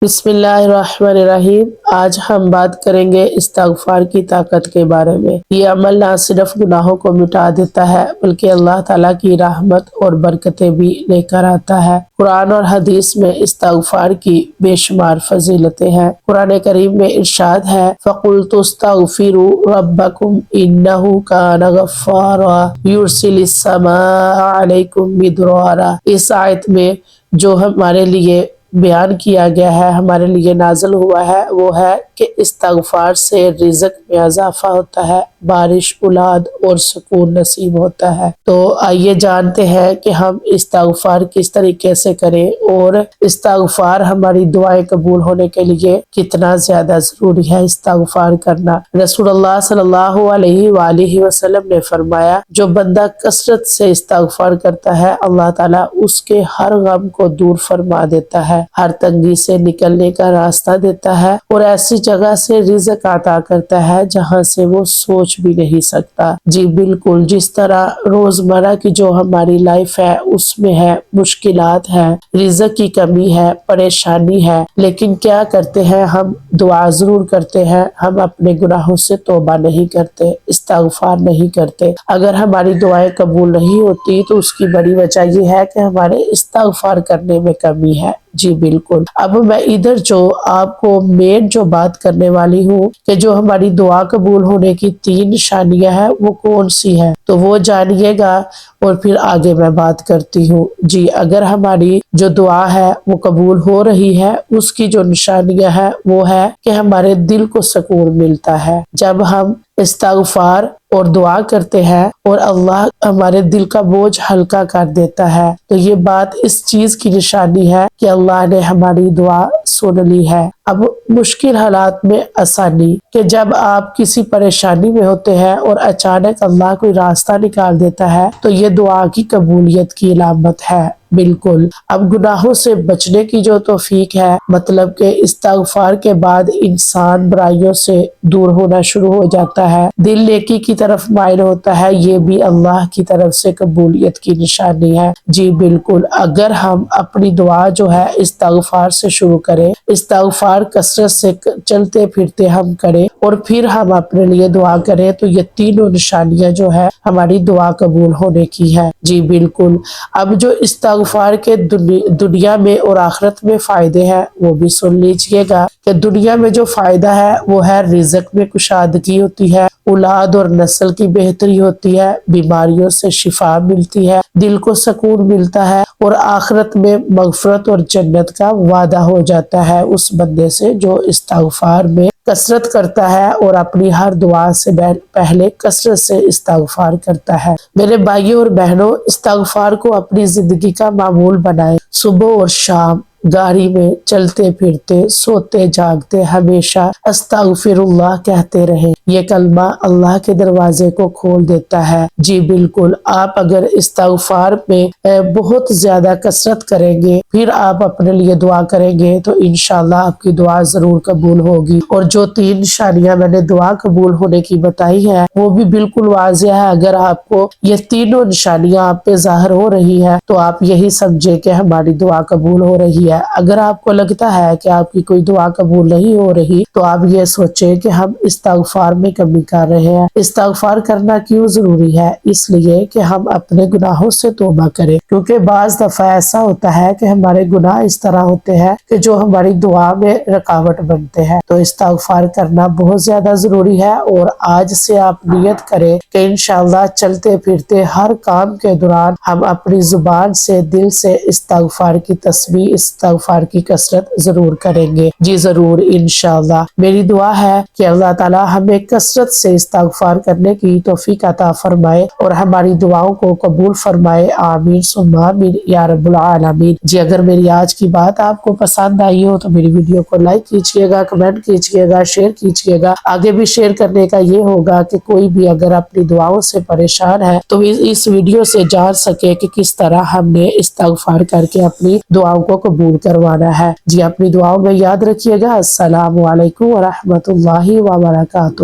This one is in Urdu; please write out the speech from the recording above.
بسم اللہ الرحمن الرحیم۔ آج ہم بات کریں گے استغفار کی طاقت کے بارے میں۔ یہ عمل نہ صرف گناہوں کو مٹا دیتا ہے بلکہ اللہ تعالیٰ کی رحمت اور برکتیں بھی لے کر آتا ہے۔ قرآن اور حدیث میں استغفار کی بے شمار فضیلتیں ہیں۔ قرآن کریم میں ارشاد ہے فَقُلْتُ اسْتَغْفِرُوا رَبَّكُمْ إِنَّهُ كَانَ غَفَّارًا يُرْسِلِ السَّمَاءَ عَلَيْكُمْ مِدْرَارًا۔ اس آیت میں جو ہمارے لیے بیان کیا گیا ہے، ہمارے لیے نازل ہوا ہے، وہ ہے کہ استغفار سے رزق میں اضافہ ہوتا ہے، بارش، اولاد اور سکون نصیب ہوتا ہے۔ تو آئیے جانتے ہیں کہ ہم استغفار کس طریقے سے کریں اور استغفار ہماری دعائیں قبول ہونے کے لیے کتنا زیادہ ضروری ہے استغفار کرنا۔ رسول اللہ صلی اللہ علیہ وآلہ وسلم نے فرمایا جو بندہ کثرت سے استغفار کرتا ہے اللہ تعالیٰ اس کے ہر غم کو دور فرما دیتا ہے، ہر تنگی سے نکلنے کا راستہ دیتا ہے اور ایسی جگہ سے رزق عطا کرتا ہے جہاں سے وہ سوچ بھی نہیں سکتا۔ جی بالکل، جس طرح روزمرہ کی جو ہماری لائف ہے اس میں ہے مشکلات ہے، رزق کی کمی ہے، پریشانی ہے، لیکن کیا کرتے ہیں ہم؟ دعا ضرور کرتے ہیں، ہم اپنے گناہوں سے توبہ نہیں کرتے، استغفار نہیں کرتے۔ اگر ہماری دعائیں قبول نہیں ہوتی تو اس کی بڑی وجہ یہ ہے کہ ہمارے استغفار کرنے میں کمی ہے۔ جی بالکل، اب میں ادھر جو آپ کو مین جو بات کرنے والی ہوں کہ جو ہماری دعا قبول ہونے کی 3 نشانیاں ہیں وہ کون سی ہیں، تو وہ جانیے گا اور پھر آگے میں بات کرتی ہوں۔ جی، اگر ہماری جو دعا ہے وہ قبول ہو رہی ہے اس کی جو نشانیاں ہیں وہ ہے کہ ہمارے دل کو سکون ملتا ہے۔ جب ہم استغفار اور دعا کرتے ہیں اور اللہ ہمارے دل کا بوجھ ہلکا کر دیتا ہے تو یہ بات اس چیز کی نشانی ہے کہ اللہ نے ہماری دعا سن لی ہے۔ اب مشکل حالات میں آسانی کہ جب آپ کسی پریشانی میں ہوتے ہیں اور اچانک اللہ کوئی راستہ نکال دیتا ہے تو یہ دعا کی قبولیت کی علامت ہے۔ بالکل، اب گناہوں سے بچنے کی جو توفیق ہے، مطلب کہ استغفار کے بعد انسان برائیوں سے دور ہونا شروع ہو جاتا ہے، دل نیکی کی طرف مائل ہوتا ہے، یہ بھی اللہ کی طرف سے قبولیت کی نشانی ہے۔ جی بالکل، اگر ہم اپنی دعا جو ہے استغفار سے شروع کریں، استغفار کثرت سے چلتے پھرتے ہم کریں اور پھر ہم اپنے لیے دعا کریں تو یہ تینوں نشانیاں جو ہے ہماری دعا قبول ہونے کی ہے۔ جی بالکل، اب جو استغفار کے دنیا میں اور آخرت میں فائدے ہیں وہ بھی سن لیجئے گا کہ دنیا میں جو فائدہ ہے وہ ہے رزق میں کشادگی ہوتی ہے، اولاد اور نسل کی بہتری ہوتی ہے، بیماریوں سے شفا ملتی ہے، دل کو سکون ملتا ہے اور آخرت میں مغفرت اور جنت کا وعدہ ہو جاتا ہے اس بندے سے جو استغفار میں کثرت کرتا ہے اور اپنی ہر دعا سے پہلے کثرت سے استغفار کرتا ہے۔ میرے بھائیوں اور بہنوں، استغفار کو اپنی زندگی کا معمول بنائیں، صبح اور شام گاڑی میں چلتے پھرتے سوتے جاگتے ہمیشہ استغفر اللہ کہتے رہیں، یہ کلمہ اللہ کے دروازے کو کھول دیتا ہے۔ جی بالکل، آپ اگر استغفار میں بہت زیادہ کثرت کریں گے پھر آپ اپنے لیے دعا کریں گے تو انشاءاللہ آپ کی دعا ضرور قبول ہوگی۔ اور جو 3 نشانیاں میں نے دعا قبول ہونے کی بتائی ہے وہ بھی بالکل واضح ہے۔ اگر آپ کو یہ تینوں نشانیاں آپ پہ ظاہر ہو رہی ہے تو آپ یہی سمجھے کہ ہماری دعا قبول ہو رہی ہے۔ اگر آپ کو لگتا ہے کہ آپ کی کوئی دعا قبول نہیں ہو رہی تو آپ یہ سوچیں کہ ہم استغفار میں کمی کر رہے ہیں۔ استغفار کرنا کیوں ضروری ہے؟ اس لیے کہ ہم اپنے گناہوں سے توبہ کریں، کیونکہ بعض دفعہ ایسا ہوتا ہے کہ ہمارے گناہ اس طرح ہوتے ہیں کہ جو ہماری دعا میں رکاوٹ بنتے ہیں، تو استغفار کرنا بہت زیادہ ضروری ہے۔ اور آج سے آپ نیت کریں کہ انشاءاللہ چلتے پھرتے ہر کام کے دوران ہم اپنی زبان سے دل سے استغفار کی تسبیح، استغفار کی کثرت ضرور کریں گے۔ جی ضرور، انشاءاللہ میری دعا ہے کہ اللہ تعالی ہمیں کثرت سے استغفار کرنے کی توفیق عطا فرمائے اور ہماری دعاؤں کو قبول فرمائے، آمین ثم آمین یا رب العالمین۔ جی اگر میری آج کی بات آپ کو پسند آئی ہو تو میری ویڈیو کو لائک کیجئے گا، کمنٹ کیجئے گا، شیئر کیجئے گا۔ آگے بھی شیئر کرنے کا یہ ہوگا کہ کوئی بھی اگر اپنی دعاؤں سے پریشان ہے تو اس ویڈیو سے جان سکے کہ کس طرح ہم نے استغفار کر کے اپنی دعاؤں کو قبول کروانا ہے۔ جی اپنی دعاؤں میں یاد رکھیے گا۔ السلام علیکم ورحمۃ اللہ وبرکاتہ۔